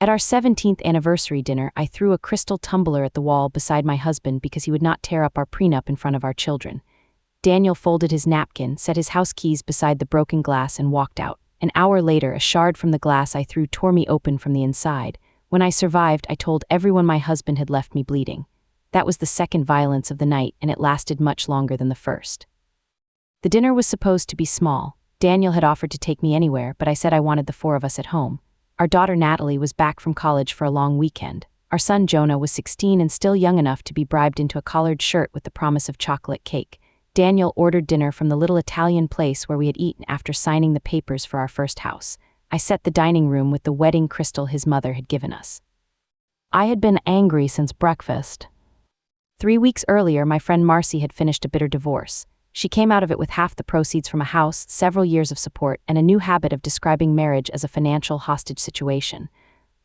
At our 17th anniversary dinner, I threw a crystal tumbler at the wall beside my husband because he would not tear up our prenup in front of our children. Daniel folded his napkin, set his house keys beside the broken glass, and walked out. An hour later, a shard from the glass I threw tore me open from the inside. When I survived, I told everyone my husband had left me bleeding. That was the second violence of the night, and it lasted much longer than the first. The dinner was supposed to be small. Daniel had offered to take me anywhere, but I said I wanted the four of us at home. Our daughter Natalie was back from college for a long weekend. Our son Jonah was 16 and still young enough to be bribed into a collared shirt with the promise of chocolate cake. Daniel ordered dinner from the little Italian place where we had eaten after signing the papers for our first house. I set the dining room with the wedding crystal his mother had given us. I had been angry since breakfast. 3 weeks earlier, my friend Marcy had finished a bitter divorce. She came out of it with half the proceeds from a house, several years of support, and a new habit of describing marriage as a financial hostage situation.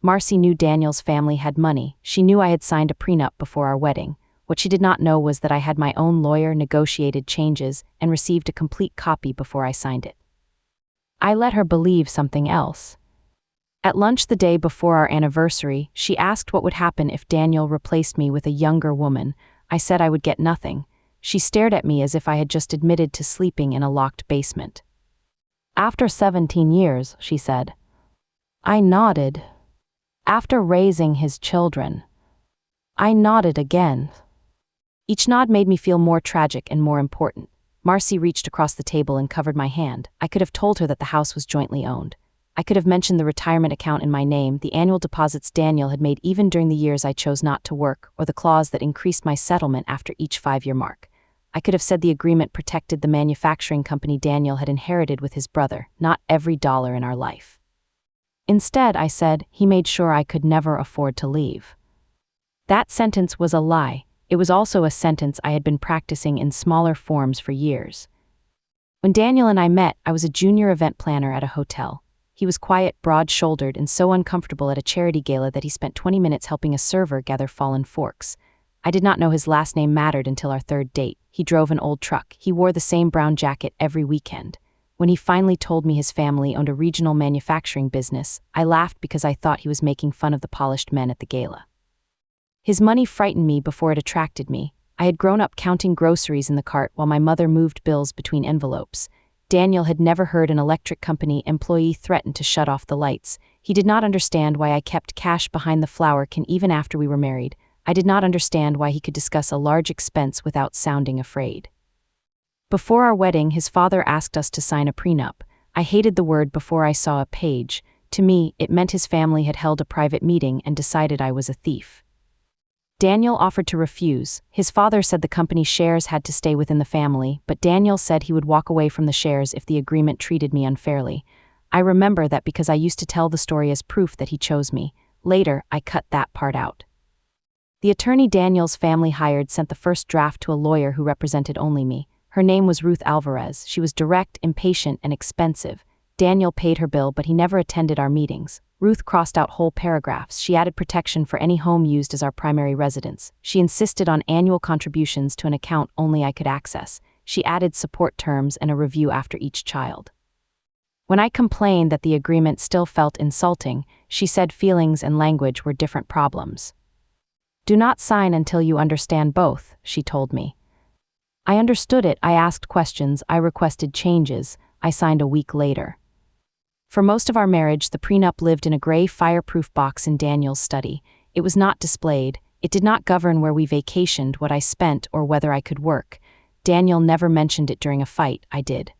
Marcy knew Daniel's family had money. She knew I had signed a prenup before our wedding. What she did not know was that I had my own lawyer negotiated changes and received a complete copy before I signed it. I let her believe something else. At lunch the day before our anniversary, she asked what would happen if Daniel replaced me with a younger woman. I said I would get nothing. She stared at me as if I had just admitted to sleeping in a locked basement. "After 17 years, she said. I nodded. "After raising his children." I nodded again. Each nod made me feel more tragic and more important. Marcy reached across the table and covered my hand. I could have told her that the house was jointly owned. I could have mentioned the retirement account in my name, the annual deposits Daniel had made even during the years I chose not to work, or the clause that increased my settlement after each 5-year mark. I could have said the agreement protected the manufacturing company Daniel had inherited with his brother, not every dollar in our life. Instead, I said, he made sure I could never afford to leave. That sentence was a lie. It was also a sentence I had been practicing in smaller forms for years. When Daniel and I met, I was a junior event planner at a hotel. He was quiet, broad-shouldered, and so uncomfortable at a charity gala that he spent 20 minutes helping a server gather fallen forks. I did not know his last name mattered until our third date. He drove an old truck. He wore the same brown jacket every weekend. When he finally told me his family owned a regional manufacturing business, I laughed because I thought he was making fun of the polished men at the gala. His money frightened me before it attracted me. I had grown up counting groceries in the cart while my mother moved bills between envelopes. Daniel had never heard an electric company employee threaten to shut off the lights. He did not understand why I kept cash behind the flour can even after we were married. I did not understand why he could discuss a large expense without sounding afraid. Before our wedding, his father asked us to sign a prenup. I hated the word before I saw a page. To me, it meant his family had held a private meeting and decided I was a thief. Daniel offered to refuse. His father said the company's shares had to stay within the family, but Daniel said he would walk away from the shares if the agreement treated me unfairly. I remember that because I used to tell the story as proof that he chose me. Later, I cut that part out. The attorney Daniel's family hired sent the first draft to a lawyer who represented only me. Her name was Ruth Alvarez. She was direct, impatient, and expensive. Daniel paid her bill, but he never attended our meetings. Ruth crossed out whole paragraphs. She added protection for any home used as our primary residence. She insisted on annual contributions to an account only I could access. She added support terms and a review after each child. When I complained that the agreement still felt insulting, she said feelings and language were different problems. "Do not sign until you understand both," she told me. I understood it. I asked questions. I requested changes. I signed a week later. For most of our marriage, the prenup lived in a gray fireproof box in Daniel's study. It was not displayed. It did not govern where we vacationed, what I spent, or whether I could work. Daniel never mentioned it during a fight. I did.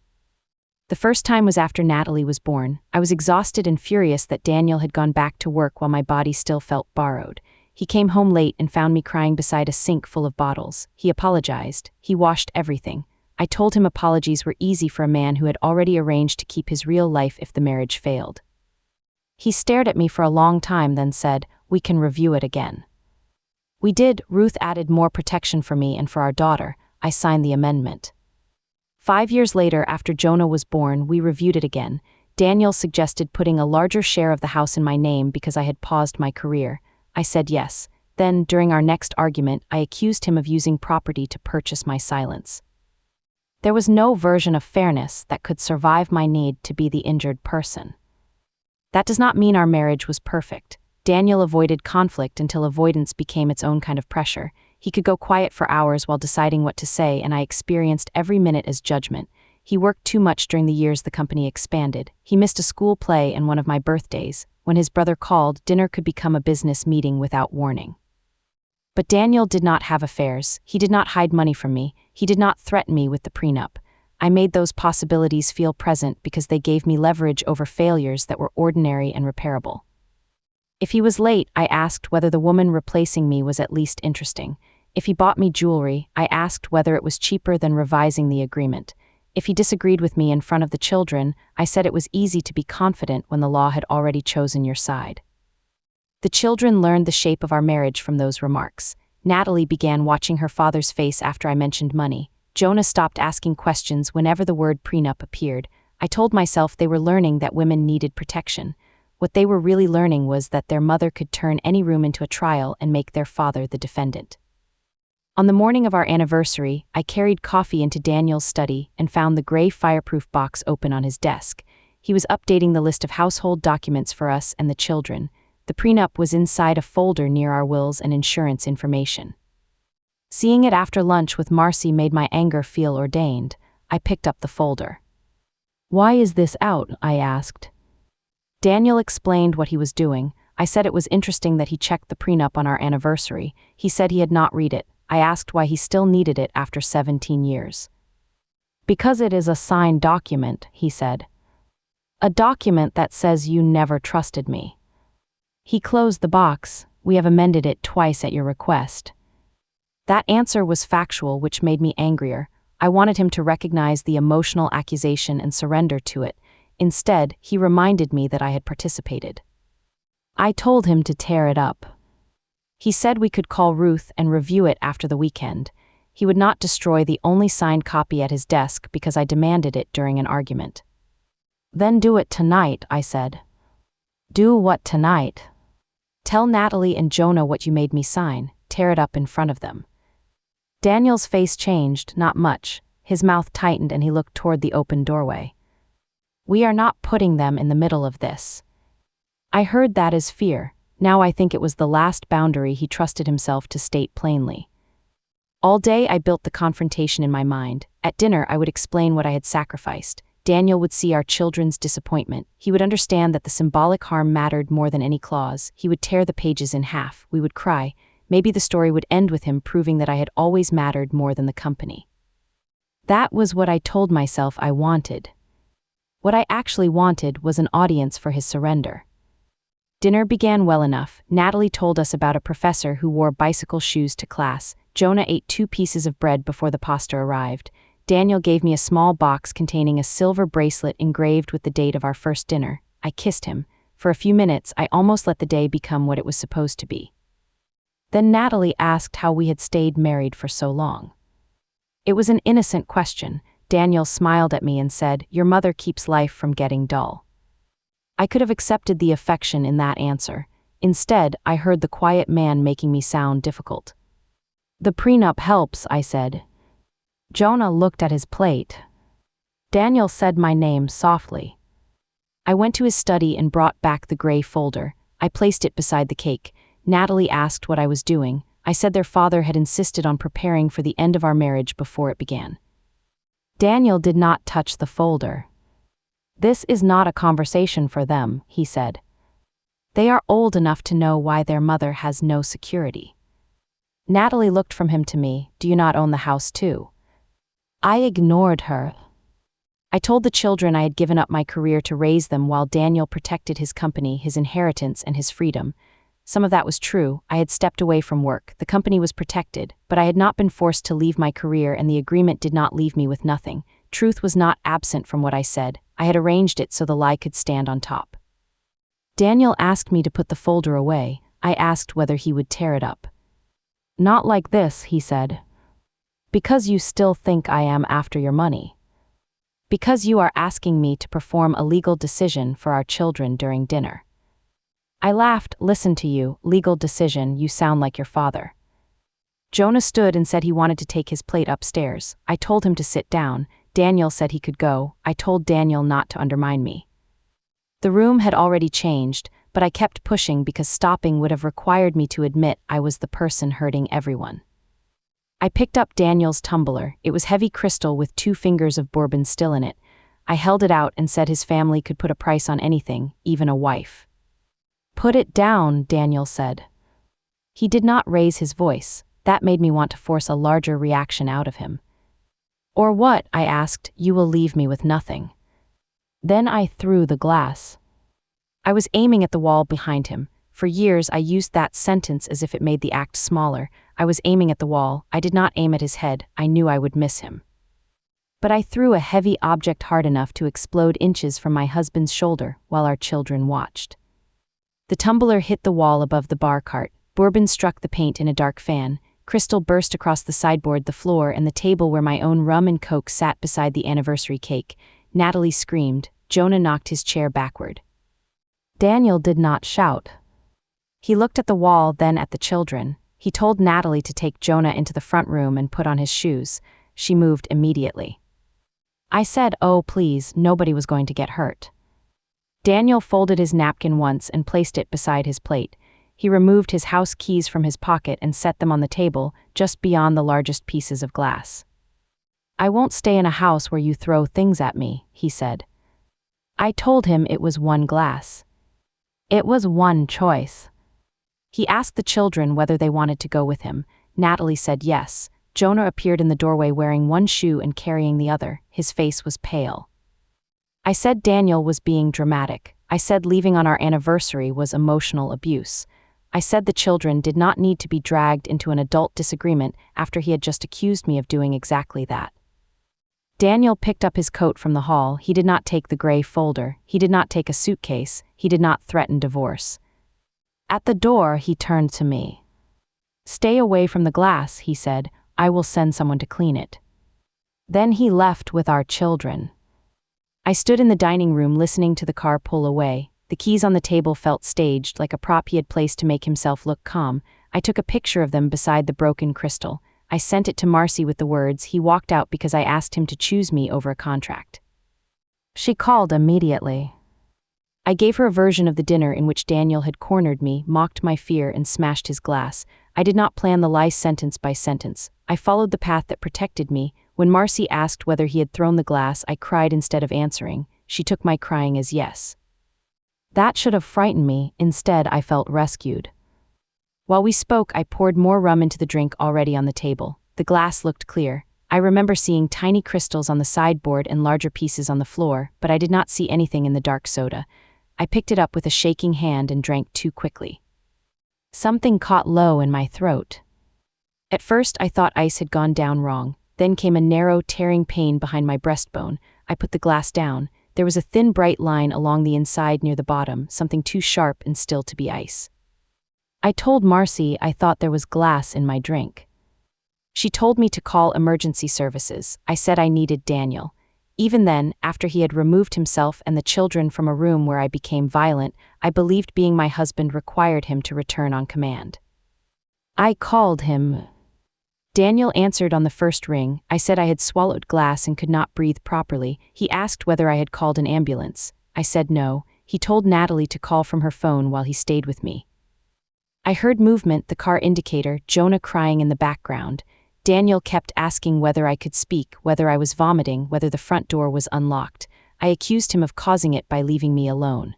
The first time was after Natalie was born. I was exhausted and furious that Daniel had gone back to work while my body still felt borrowed. He came home late and found me crying beside a sink full of bottles. He apologized. He washed everything. I told him apologies were easy for a man who had already arranged to keep his real life if the marriage failed. He stared at me for a long time, then said, "We can review it again." We did. Ruth added more protection for me and for our daughter. I signed the amendment. 5 years later, after Jonah was born, we reviewed it again. Daniel suggested putting a larger share of the house in my name because I had paused my career. I said yes. Then, during our next argument, I accused him of using property to purchase my silence. There was no version of fairness that could survive my need to be the injured person. That does not mean our marriage was perfect. Daniel avoided conflict until avoidance became its own kind of pressure. He could go quiet for hours while deciding what to say, and I experienced every minute as judgment. He worked too much during the years the company expanded. He missed a school play and one of my birthdays. When his brother called, dinner could become a business meeting without warning. But Daniel did not have affairs. He did not hide money from me. He did not threaten me with the prenup. I made those possibilities feel present because they gave me leverage over failures that were ordinary and repairable. If he was late, I asked whether the woman replacing me was at least interesting. If he bought me jewelry, I asked whether it was cheaper than revising the agreement. If he disagreed with me in front of the children, I said it was easy to be confident when the law had already chosen your side. The children learned the shape of our marriage from those remarks. Natalie began watching her father's face after I mentioned money. Jonah stopped asking questions whenever the word prenup appeared. I told myself they were learning that women needed protection. What they were really learning was that their mother could turn any room into a trial and make their father the defendant. On the morning of our anniversary, I carried coffee into Daniel's study and found the gray fireproof box open on his desk. He was updating the list of household documents for us and the children. The prenup was inside a folder near our wills and insurance information. Seeing it after lunch with Marcy made my anger feel ordained. I picked up the folder. "Why is this out?" I asked. Daniel explained what he was doing. I said it was interesting that he checked the prenup on our anniversary. He said he had not read it. I asked why he still needed it after 17 years. "Because it is a signed document," he said. "A document that says you never trusted me." He closed the box. "We have amended it twice at your request." That answer was factual, which made me angrier. I wanted him to recognize the emotional accusation and surrender to it. Instead, he reminded me that I had participated. I told him to tear it up. He said we could call Ruth and review it after the weekend. He would not destroy the only signed copy at his desk because I demanded it during an argument. "Then do it tonight," I said. "Do what tonight?" "Tell Natalie and Jonah what you made me sign. Tear it up in front of them." Daniel's face changed, not much. His mouth tightened and he looked toward the open doorway. "We are not putting them in the middle of this." I heard that as fear. Now I think it was the last boundary he trusted himself to state plainly. All day I built the confrontation in my mind. At dinner I would explain what I had sacrificed. Daniel would see our children's disappointment. He would understand that the symbolic harm mattered more than any clause. He would tear the pages in half. We would cry. Maybe the story would end with him proving that I had always mattered more than the company. That was what I told myself I wanted. What I actually wanted was an audience for his surrender. Dinner began well enough. Natalie told us about a professor who wore bicycle shoes to class. Jonah ate 2 pieces of bread before the pasta arrived. Daniel gave me a small box containing a silver bracelet engraved with the date of our first dinner. I kissed him. For a few minutes, I almost let the day become what it was supposed to be. Then Natalie asked how we had stayed married for so long. It was an innocent question. Daniel smiled at me and said, "Your mother keeps life from getting dull." I could have accepted the affection in that answer. Instead, I heard the quiet man making me sound difficult. "The prenup helps," I said. Jonah looked at his plate. Daniel said my name softly. I went to his study and brought back the gray folder. I placed it beside the cake. Natalie asked what I was doing. I said their father had insisted on preparing for the end of our marriage before it began. Daniel did not touch the folder. "This is not a conversation for them," he said. "They are old enough to know why their mother has no security." Natalie looked from him to me. "Do you not own the house too?" I ignored her. I told the children I had given up my career to raise them while Daniel protected his company, his inheritance, and his freedom. Some of that was true. I had stepped away from work. The company was protected, but I had not been forced to leave my career, and the agreement did not leave me with nothing. Truth was not absent from what I said. I had arranged it so the lie could stand on top. Daniel asked me to put the folder away. I asked whether he would tear it up. "Not like this," he said. "Because you still think I am after your money. Because you are asking me to perform a legal decision for our children during dinner." I laughed. "Listen to you, legal decision, you sound like your father." Jonah stood and said he wanted to take his plate upstairs. I told him to sit down. Daniel said he could go. I told Daniel not to undermine me. The room had already changed. but I kept pushing because stopping would have required me to admit I was the person hurting everyone. I picked up Daniel's tumbler. It was heavy crystal with 2 fingers of bourbon still in it. I held it out and said his family could put a price on anything, even a wife. "Put it down," Daniel said. He did not raise his voice. That made me want to force a larger reaction out of him. "Or what?" I asked. "You will leave me with nothing." Then I threw the glass. I was aiming at the wall behind him. For years I used that sentence as if it made the act smaller. I was aiming at the wall. I did not aim at his head. I knew I would miss him. But I threw a heavy object hard enough to explode inches from my husband's shoulder while our children watched. The tumbler hit the wall above the bar cart. Bourbon struck the paint in a dark fan. Crystal burst across the sideboard, the floor, and the table where my own rum and coke sat beside the anniversary cake. Natalie screamed. Jonah knocked his chair backward. Daniel did not shout. He looked at the wall, then at the children. He told Natalie to take Jonah into the front room and put on his shoes. She moved immediately. I said, "Oh, please," nobody was going to get hurt. Daniel folded his napkin once and placed it beside his plate. He removed his house keys from his pocket and set them on the table, just beyond the largest pieces of glass. "I won't stay in a house where you throw things at me," he said. I told him it was one glass. It was one choice. He asked the children whether they wanted to go with him. Natalie said yes. Jonah appeared in the doorway wearing one shoe and carrying the other. His face was pale. I said Daniel was being dramatic. I said leaving on our anniversary was emotional abuse. I said the children did not need to be dragged into an adult disagreement after he had just accused me of doing exactly that. Daniel picked up his coat from the hall. He did not take the gray folder. He did not take a suitcase. He did not threaten divorce. At the door, he turned to me. "Stay away from the glass," he said. "I will send someone to clean it." Then he left with our children. I stood in the dining room listening to the car pull away. The keys on the table felt staged, like a prop he had placed to make himself look calm. I took a picture of them beside the broken crystal. I sent it to Marcy with the words, "He walked out because I asked him to choose me over a contract." She called immediately. I gave her a version of the dinner in which Daniel had cornered me, mocked my fear, and smashed his glass. I did not plan the lie sentence by sentence. I followed the path that protected me. When Marcy asked whether he had thrown the glass, I cried instead of answering. She took my crying as yes. That should have frightened me. Instead, I felt rescued. While we spoke, I poured more rum into the drink already on the table. The glass looked clear. I remember seeing tiny crystals on the sideboard and larger pieces on the floor, but I did not see anything in the dark soda. I picked it up with a shaking hand and drank too quickly. Something caught low in my throat. At first, I thought ice had gone down wrong. Then came a narrow, tearing pain behind my breastbone. I put the glass down. There was a thin, bright line along the inside near the bottom, something too sharp and still to be ice. I told Marcy I thought there was glass in my drink. She told me to call emergency services. I said I needed Daniel. Even then, after he had removed himself and the children from a room where I became violent, I believed being my husband required him to return on command. I called him. Daniel answered on the first ring. I said I had swallowed glass and could not breathe properly. He asked whether I had called an ambulance. I said no. He told Natalie to call from her phone while he stayed with me. I heard movement, the car indicator, Jonah crying in the background. Daniel kept asking whether I could speak, whether I was vomiting, whether the front door was unlocked. I accused him of causing it by leaving me alone.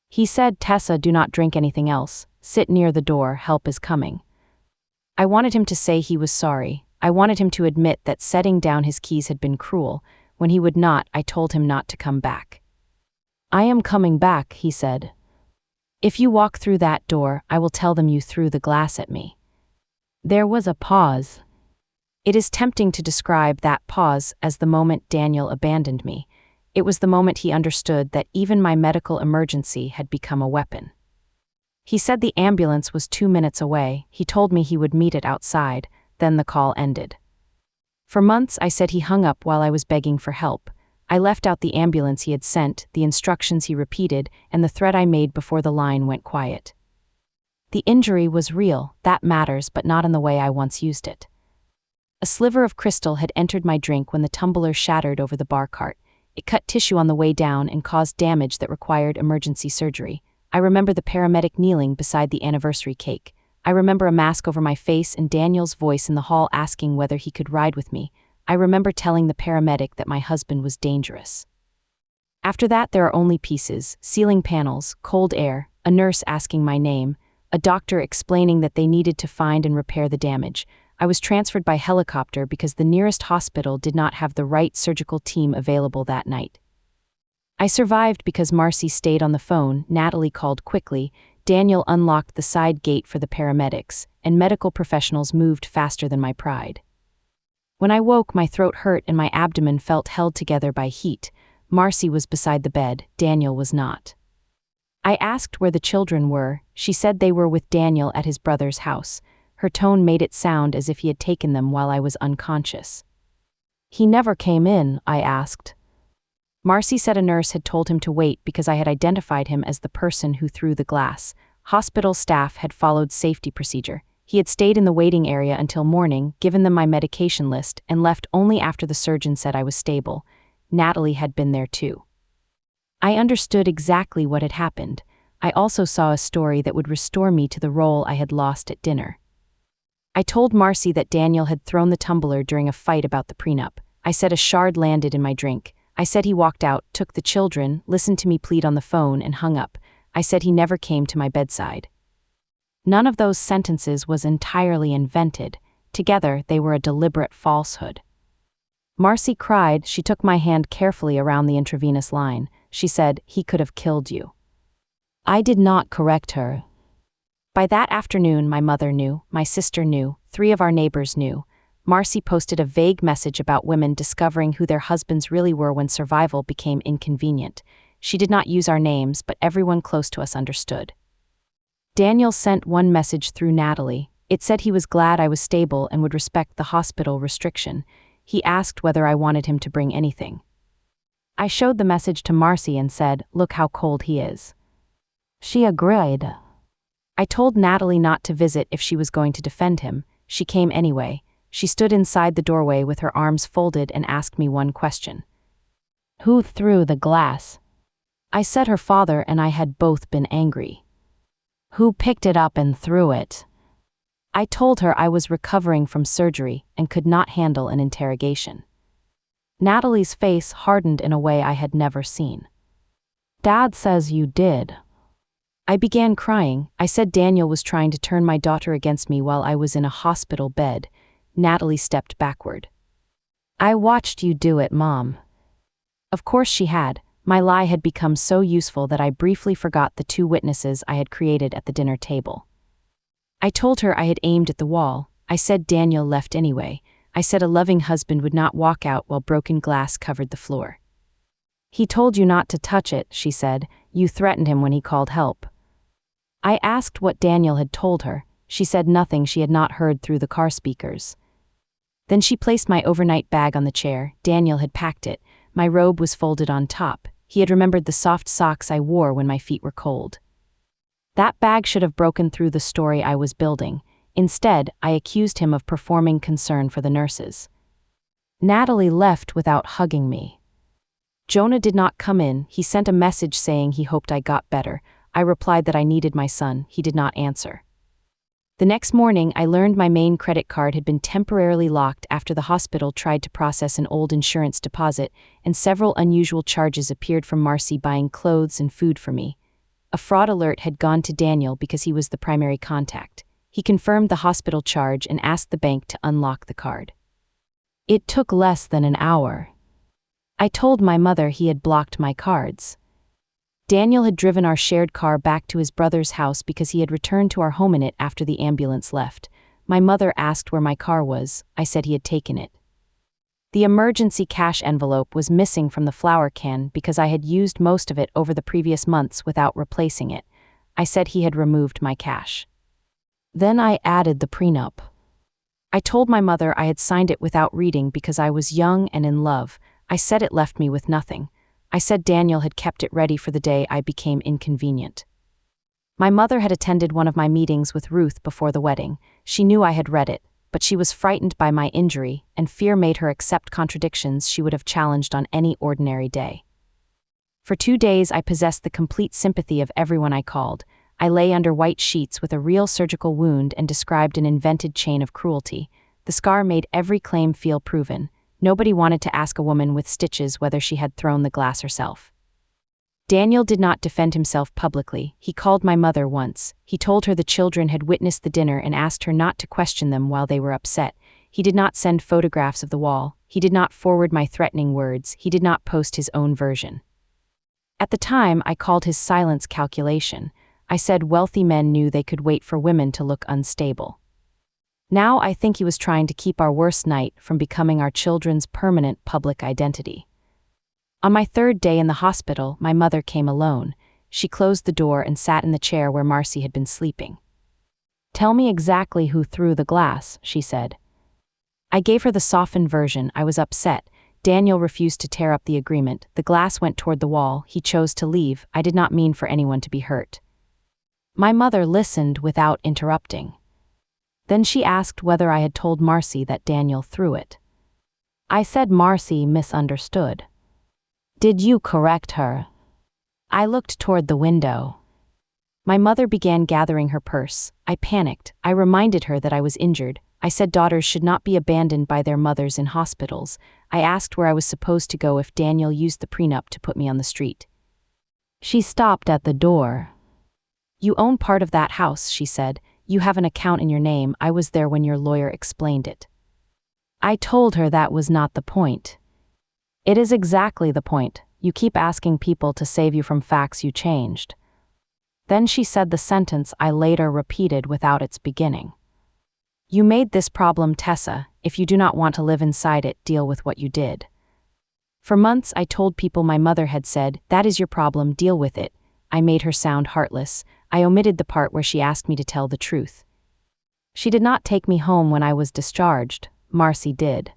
He said, "Tessa, do not drink anything else. Sit near the door, help is coming." I wanted him to say he was sorry. I wanted him to admit that setting down his keys had been cruel. When he would not, I told him not to come back. "I am coming back," he said. "If you walk through that door, I will tell them you threw the glass at me." There was a pause. It is tempting to describe that pause as the moment Daniel abandoned me. It was the moment he understood that even my medical emergency had become a weapon. He said the ambulance was 2 minutes away. He told me he would meet it outside. Then the call ended. For months, I said he hung up while I was begging for help. I left out the ambulance he had sent, the instructions he repeated, and the threat I made before the line went quiet. The injury was real, that matters, but not in the way I once used it. A sliver of crystal had entered my drink when the tumbler shattered over the bar cart. It cut tissue on the way down and caused damage that required emergency surgery. I remember the paramedic kneeling beside the anniversary cake. I remember a mask over my face and Daniel's voice in the hall asking whether he could ride with me. I remember telling the paramedic that my husband was dangerous. After that, there are only pieces: ceiling panels, cold air, a nurse asking my name, a doctor explaining that they needed to find and repair the damage. I was transferred by helicopter because the nearest hospital did not have the right surgical team available that night. I survived because Marcy stayed on the phone, Natalie called quickly, Daniel unlocked the side gate for the paramedics, and medical professionals moved faster than my pride. When I woke, my throat hurt and my abdomen felt held together by heat. Marcy was beside the bed, Daniel was not. I asked where the children were. She said they were with Daniel at his brother's house. Her tone made it sound as if he had taken them while I was unconscious. He never came in, I asked. Marcy said a nurse had told him to wait because I had identified him as the person who threw the glass. Hospital staff had followed safety procedure. He had stayed in the waiting area until morning, given them my medication list, and left only after the surgeon said I was stable. Natalie had been there too. I understood exactly what had happened. I also saw a story that would restore me to the role I had lost at dinner. I told Marcy that Daniel had thrown the tumbler during a fight about the prenup. I said a shard landed in my drink. I said he walked out, took the children, listened to me plead on the phone, and hung up. I said he never came to my bedside. None of those sentences was entirely invented. Together, they were a deliberate falsehood. Marcy cried. She took my hand carefully around the intravenous line. She said, "He could have killed you." I did not correct her. By that afternoon, my mother knew, my sister knew, 3 of our neighbors knew. Marcy posted a vague message about women discovering who their husbands really were when survival became inconvenient. She did not use our names, but everyone close to us understood. Daniel sent one message through Natalie. It said he was glad I was stable and would respect the hospital restriction. He asked whether I wanted him to bring anything. I showed the message to Marcy and said, "Look how cold he is." She agreed. I told Natalie not to visit if she was going to defend him. She came anyway. She stood inside the doorway with her arms folded and asked me one question. "Who threw the glass?" I said her father and I had both been angry. "Who picked it up and threw it?" I told her I was recovering from surgery and could not handle an interrogation. Natalie's face hardened in a way I had never seen. "Dad says you did." I began crying. I said Daniel was trying to turn my daughter against me while I was in a hospital bed. Natalie stepped backward. "I watched you do it, Mom." Of course she had. My lie had become so useful that I briefly forgot the 2 witnesses I had created at the dinner table. I told her I had aimed at the wall. I said Daniel left anyway. I said a loving husband would not walk out while broken glass covered the floor. "He told you not to touch it," she said. "You threatened him when he called help." I asked what Daniel had told her. She said nothing she had not heard through the car speakers. Then she placed my overnight bag on the chair. Daniel had packed it. My robe was folded on top. He had remembered the soft socks I wore when my feet were cold. That bag should have broken through the story I was building. Instead, I accused him of performing concern for the nurses. Natalie left without hugging me. Jonah did not come in. He sent a message saying he hoped I got better. I replied that I needed my son. He did not answer. The next morning, I learned my main credit card had been temporarily locked after the hospital tried to process an old insurance deposit, and several unusual charges appeared from Marcy buying clothes and food for me. A fraud alert had gone to Daniel because he was the primary contact. He confirmed the hospital charge and asked the bank to unlock the card. It took less than an hour. I told my mother he had blocked my cards. Daniel had driven our shared car back to his brother's house because he had returned to our home in it after the ambulance left. My mother asked where my car was. I said he had taken it. The emergency cash envelope was missing from the flour can because I had used most of it over the previous months without replacing it. I said he had removed my cash. Then I added the prenup. I told my mother I had signed it without reading because I was young and in love. I said it left me with nothing. I said Daniel had kept it ready for the day I became inconvenient. My mother had attended one of my meetings with Ruth before the wedding. She knew I had read it, but she was frightened by my injury, and fear made her accept contradictions she would have challenged on any ordinary day. For 2 days, I possessed the complete sympathy of everyone I called. I lay under white sheets with a real surgical wound and described an invented chain of cruelty. The scar made every claim feel proven. Nobody wanted to ask a woman with stitches whether she had thrown the glass herself. Daniel did not defend himself publicly. He called my mother once. He told her the children had witnessed the dinner and asked her not to question them while they were upset. He did not send photographs of the wall. He did not forward my threatening words. He did not post his own version. At the time, I called his silence calculation. I said wealthy men knew they could wait for women to look unstable. Now I think he was trying to keep our worst night from becoming our children's permanent public identity. On my 3rd day in the hospital, my mother came alone. She closed the door and sat in the chair where Marcy had been sleeping. "Tell me exactly who threw the glass," she said. I gave her the softened version. I was upset. Daniel refused to tear up the agreement. The glass went toward the wall. He chose to leave. I did not mean for anyone to be hurt. My mother listened without interrupting. Then she asked whether I had told Marcy that Daniel threw it. I said Marcy misunderstood. "Did you correct her?" I looked toward the window. My mother began gathering her purse. I panicked. I reminded her that I was injured. I said daughters should not be abandoned by their mothers in hospitals. I asked where I was supposed to go if Daniel used the prenup to put me on the street. She stopped at the door. "You own part of that house," she said. "You have an account in your name. I was there when your lawyer explained it." I told her that was not the point. "It is exactly the point. You keep asking people to save you from facts you changed." Then she said the sentence I later repeated without its beginning. "You made this problem, Tessa. If you do not want to live inside it, deal with what you did." For months I told people my mother had said, "That is your problem, deal with it." I made her sound heartless. I omitted the part where she asked me to tell the truth. She did not take me home when I was discharged. Marcy did.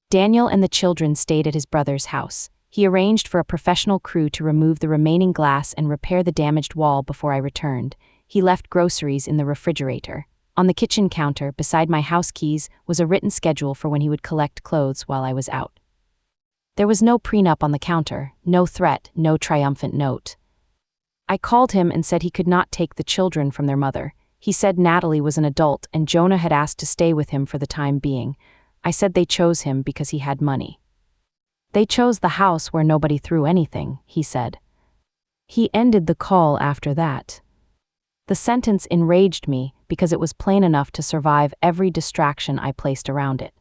Daniel and the children stayed at his brother's house. He arranged for a professional crew to remove the remaining glass and repair the damaged wall before I returned. He left groceries in the refrigerator. On the kitchen counter, beside my house keys, was a written schedule for when he would collect clothes while I was out. There was no prenup on the counter, no threat, no triumphant note. I called him and said he could not take the children from their mother. He said Natalie was an adult and Jonah had asked to stay with him for the time being. I said they chose him because he had money. "They chose the house where nobody threw anything," he said. He ended the call after that. The sentence enraged me because it was plain enough to survive every distraction I placed around it.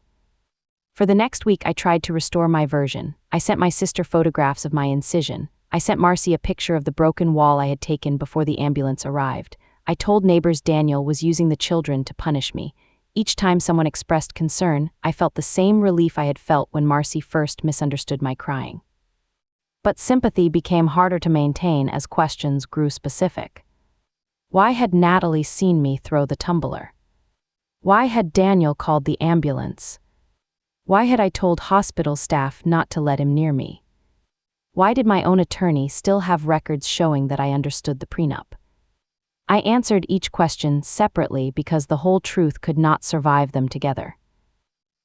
For the next week I tried to restore my version. I sent my sister photographs of my incision. I sent Marcy a picture of the broken wall I had taken before the ambulance arrived. I told neighbors Daniel was using the children to punish me. Each time someone expressed concern, I felt the same relief I had felt when Marcy first misunderstood my crying. But sympathy became harder to maintain as questions grew specific. Why had Natalie seen me throw the tumbler? Why had Daniel called the ambulance? Why had I told hospital staff not to let him near me? Why did my own attorney still have records showing that I understood the prenup? I answered each question separately because the whole truth could not survive them together.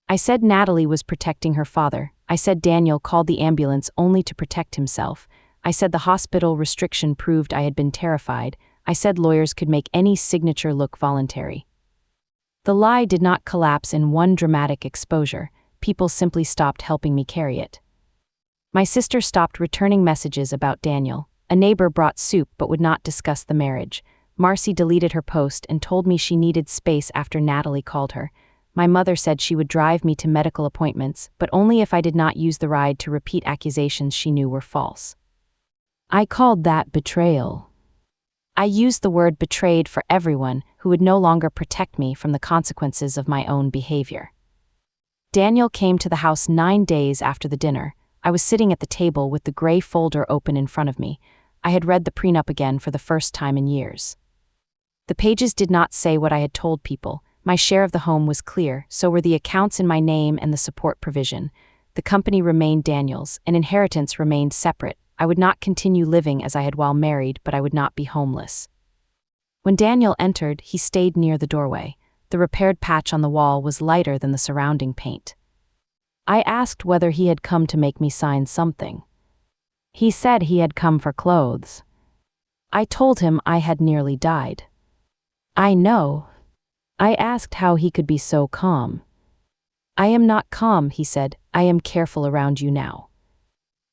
I said Natalie was protecting her father. I said Daniel called the ambulance only to protect himself. I said the hospital restriction proved I had been terrified. I said lawyers could make any signature look voluntary. The lie did not collapse in one dramatic exposure. People simply stopped helping me carry it. My sister stopped returning messages about Daniel. A neighbor brought soup but would not discuss the marriage. Marcy deleted her post and told me she needed space after Natalie called her. My mother said she would drive me to medical appointments, but only if I did not use the ride to repeat accusations she knew were false. I called that betrayal. I used the word betrayed for everyone who would no longer protect me from the consequences of my own behavior. Daniel came to the house 9 days after the dinner. I was sitting at the table with the gray folder open in front of me. I had read the prenup again for the first time in years. The pages did not say what I had told people. My share of the home was clear, so were the accounts in my name and the support provision. The company remained Daniel's, and inheritance remained separate. I would not continue living as I had while married, but I would not be homeless. When Daniel entered, he stayed near the doorway. The repaired patch on the wall was lighter than the surrounding paint. I asked whether he had come to make me sign something. He said he had come for clothes. I told him I had nearly died. I know. I asked how he could be so calm. I am not calm, he said. I am careful around you now.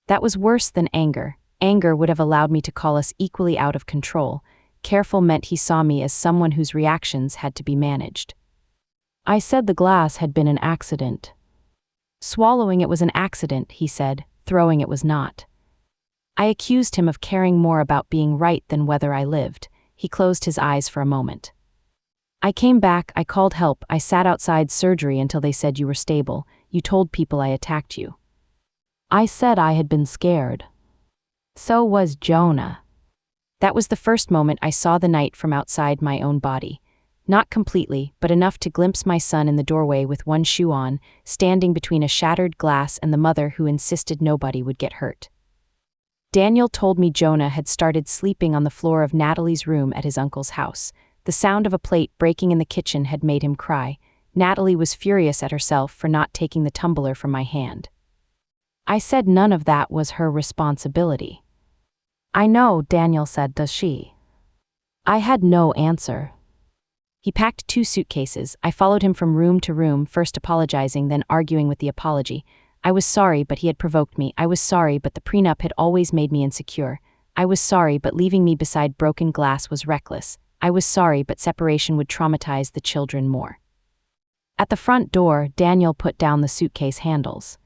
That was worse than anger. Anger would have allowed me to call us equally out of control. Careful meant he saw me as someone whose reactions had to be managed. I said the glass had been an accident. Swallowing it was an accident, he said. Throwing it was not. I accused him of caring more about being right than whether I lived. He closed his eyes for a moment. I came back, I called help, I sat outside surgery until they said you were stable. You told people I attacked you. I said I had been scared. So was Jonah. That was the first moment I saw the night from outside my own body. Not completely, but enough to glimpse my son in the doorway with one shoe on, standing between a shattered glass and the mother who insisted nobody would get hurt. Daniel told me Jonah had started sleeping on the floor of Natalie's room at his uncle's house. The sound of a plate breaking in the kitchen had made him cry. Natalie was furious at herself for not taking the tumbler from my hand. I said none of that was her responsibility. I know, Daniel said, does she? I had no answer. He packed 2 suitcases. I followed him from room to room, first apologizing, then arguing with the apology. I was sorry, but he had provoked me. I was sorry, but the prenup had always made me insecure. I was sorry, but leaving me beside broken glass was reckless. I was sorry, but separation would traumatize the children more. At the front door, Daniel put down the suitcase handles.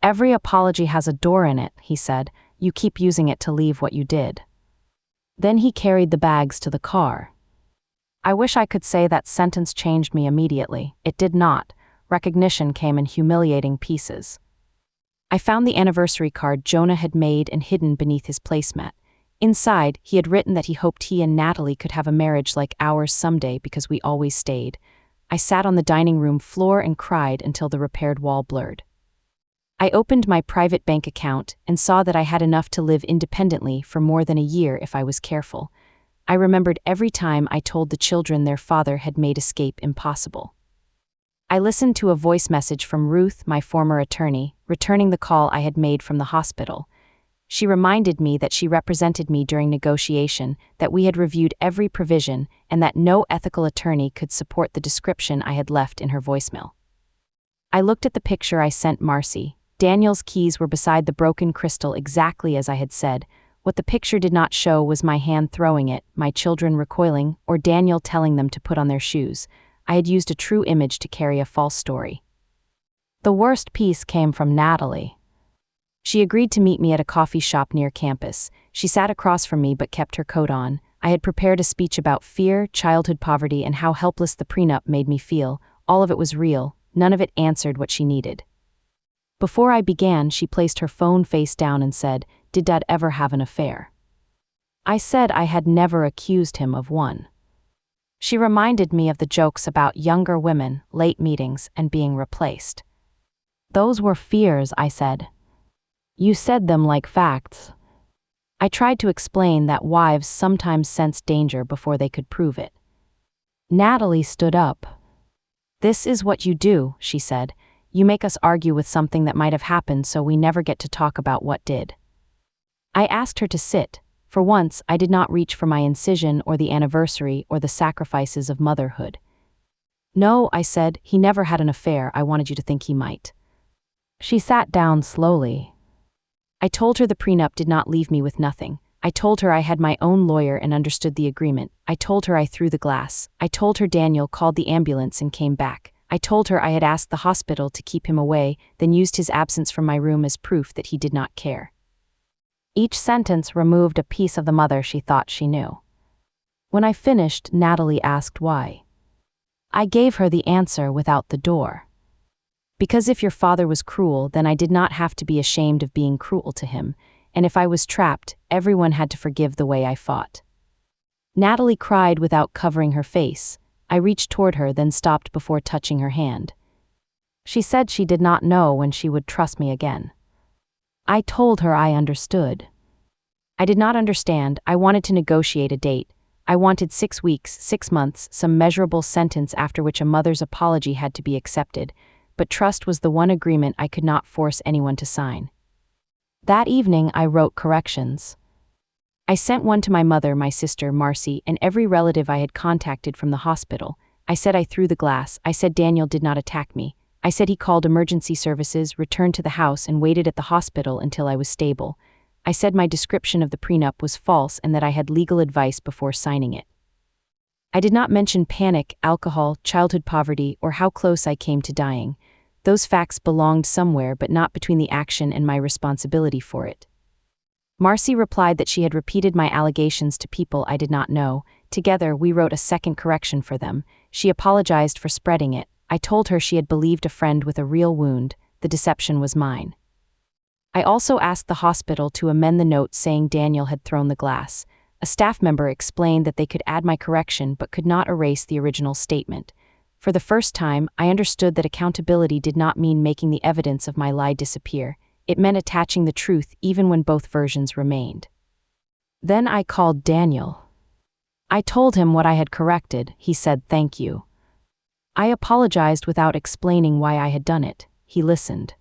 Every apology has a door in it, he said. You keep using it to leave what you did. Then he carried the bags to the car. I wish I could say that sentence changed me immediately. It did not. Recognition came in humiliating pieces. I found the anniversary card Jonah had made and hidden beneath his placemat. Inside, he had written that he hoped he and Natalie could have a marriage like ours someday because we always stayed. I sat on the dining room floor and cried until the repaired wall blurred. I opened my private bank account and saw that I had enough to live independently for more than a year if I was careful. I remembered every time I told the children their father had made escape impossible. I listened to a voice message from Ruth, my former attorney, returning the call I had made from the hospital. She reminded me that she represented me during negotiation, that we had reviewed every provision, and that no ethical attorney could support the description I had left in her voicemail. I looked at the picture I sent Marcy. Daniel's keys were beside the broken crystal exactly as I had said. What the picture did not show was my hand throwing it, my children recoiling, or Daniel telling them to put on their shoes. I had used a true image to carry a false story. The worst piece came from Natalie. She agreed to meet me at a coffee shop near campus. She sat across from me but kept her coat on. I had prepared a speech about fear, childhood poverty, and how helpless the prenup made me feel. All of it was real. None of it answered what she needed. Before I began, she placed her phone face down and said, "Did Dad ever have an affair?" I said I had never accused him of one. She reminded me of the jokes about younger women, late meetings, and being replaced. Those were fears, I said. You said them like facts. I tried to explain that wives sometimes sense danger before they could prove it. Natalie stood up. "This is what you do," she said. "You make us argue with something that might have happened so we never get to talk about what did." I asked her to sit. For once, I did not reach for my incision or the anniversary or the sacrifices of motherhood. "No," I said, "he never had an affair. I wanted you to think he might." She sat down slowly. I told her the prenup did not leave me with nothing. I told her I had my own lawyer and understood the agreement. I told her I threw the glass. I told her Daniel called the ambulance and came back. I told her I had asked the hospital to keep him away, then used his absence from my room as proof that he did not care. Each sentence removed a piece of the mother she thought she knew. When I finished, Natalie asked why. I gave her the answer without the door. Because if your father was cruel, then I did not have to be ashamed of being cruel to him, and if I was trapped, everyone had to forgive the way I fought. Natalie cried without covering her face. I reached toward her, then stopped before touching her hand. She said she did not know when she would trust me again. I told her I understood. I did not understand. I wanted to negotiate a date. I wanted 6 weeks, 6 months, some measurable sentence after which a mother's apology had to be accepted, but trust was the one agreement I could not force anyone to sign. That evening, I wrote corrections. I sent one to my mother, my sister, Marcy, and every relative I had contacted from the hospital. I said I threw the glass. I said Daniel did not attack me. I said he called emergency services, returned to the house, and waited at the hospital until I was stable. I said my description of the prenup was false and that I had legal advice before signing it. I did not mention panic, alcohol, childhood poverty, or how close I came to dying. Those facts belonged somewhere, but not between the action and my responsibility for it. Marcy replied that she had repeated my allegations to people I did not know. Together, we wrote a second correction for them. She apologized for spreading it. I told her she had believed a friend with a real wound. The deception was mine. I also asked the hospital to amend the note saying Daniel had thrown the glass. A staff member explained that they could add my correction but could not erase the original statement. For the first time, I understood that accountability did not mean making the evidence of my lie disappear. It meant attaching the truth even when both versions remained. Then I called Daniel. I told him what I had corrected. He said thank you. I apologized without explaining why I had done it. He listened.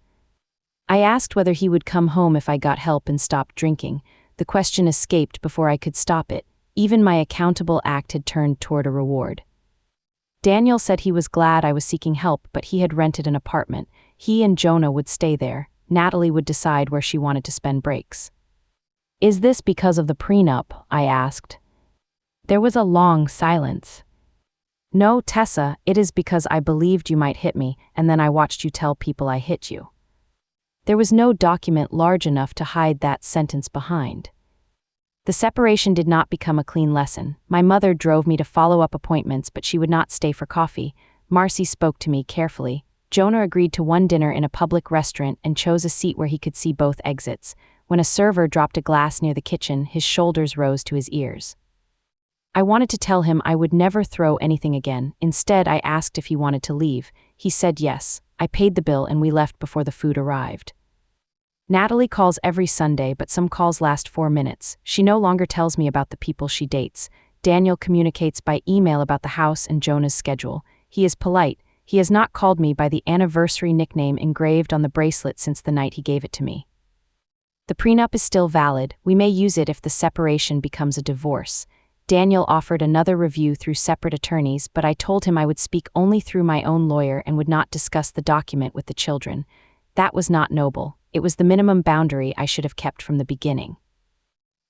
I asked whether he would come home if I got help and stopped drinking. The question escaped before I could stop it. Even my accountable act had turned toward a reward. Daniel said he was glad I was seeking help, but he had rented an apartment. He and Jonah would stay there. Natalie would decide where she wanted to spend breaks. Is this because of the prenup? I asked. There was a long silence. No, Tessa, it is because I believed you might hit me, and then I watched you tell people I hit you. There was no document large enough to hide that sentence behind. The separation did not become a clean lesson. My mother drove me to follow-up appointments, but she would not stay for coffee. Marcy spoke to me carefully. Jonah agreed to one dinner in a public restaurant and chose a seat where he could see both exits. When a server dropped a glass near the kitchen, his shoulders rose to his ears. I wanted to tell him I would never throw anything again. Instead, I asked if he wanted to leave. He said yes. I paid the bill and we left before the food arrived. Natalie calls every Sunday, but some calls last 4 minutes. She no longer tells me about the people she dates. Daniel communicates by email about the house and Jonah's schedule. He is polite. He has not called me by the anniversary nickname engraved on the bracelet since the night he gave it to me. The prenup is still valid. We may use it if the separation becomes a divorce. Daniel offered another review through separate attorneys, but I told him I would speak only through my own lawyer and would not discuss the document with the children. That was not noble. It was the minimum boundary I should have kept from the beginning.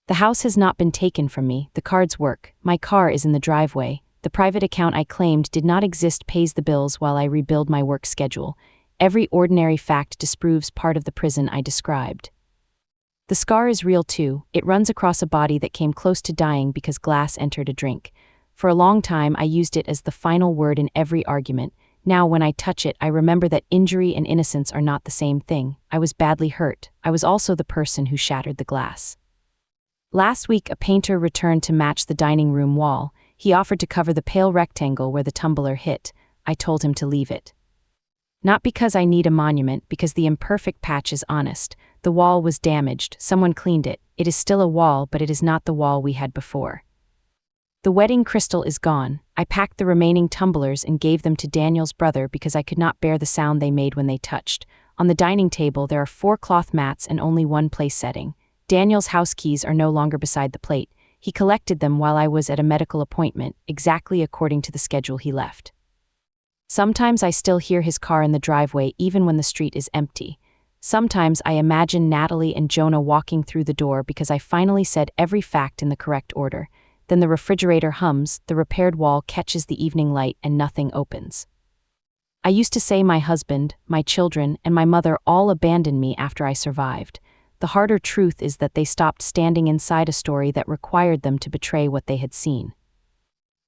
The house has not been taken from me. The cards work. My car is in the driveway. The private account I claimed did not exist pays the bills while I rebuild my work schedule. Every ordinary fact disproves part of the prison I described. The scar is real too. It runs across a body that came close to dying because glass entered a drink. For a long time, I used it as the final word in every argument. Now, when I touch it, I remember that injury and innocence are not the same thing. I was badly hurt. I was also the person who shattered the glass. Last week, a painter returned to match the dining room wall. He offered to cover the pale rectangle where the tumbler hit. I told him to leave it. Not because I need a monument, because the imperfect patch is honest. The wall was damaged. Someone cleaned it. It is still a wall, but it is not the wall we had before. The wedding crystal is gone. I packed the remaining tumblers and gave them to Daniel's brother because I could not bear the sound they made when they touched. On the dining table, there are 4 cloth mats and only one place setting. Daniel's house keys are no longer beside the plate. He collected them while I was at a medical appointment, exactly according to the schedule he left. Sometimes I still hear his car in the driveway even when the street is empty. Sometimes I imagine Natalie and Jonah walking through the door because I finally said every fact in the correct order. Then the refrigerator hums, the repaired wall catches the evening light, and nothing opens. I used to say my husband, my children, and my mother all abandoned me after I survived. The harder truth is that they stopped standing inside a story that required them to betray what they had seen.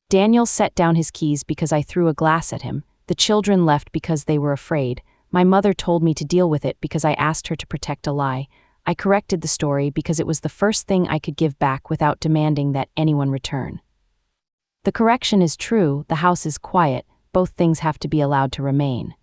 Daniel set down his keys because I threw a glass at him. The children left because they were afraid. My mother told me to deal with it because I asked her to protect a lie. I corrected the story because it was the first thing I could give back without demanding that anyone return. The correction is true, the house is quiet, both things have to be allowed to remain.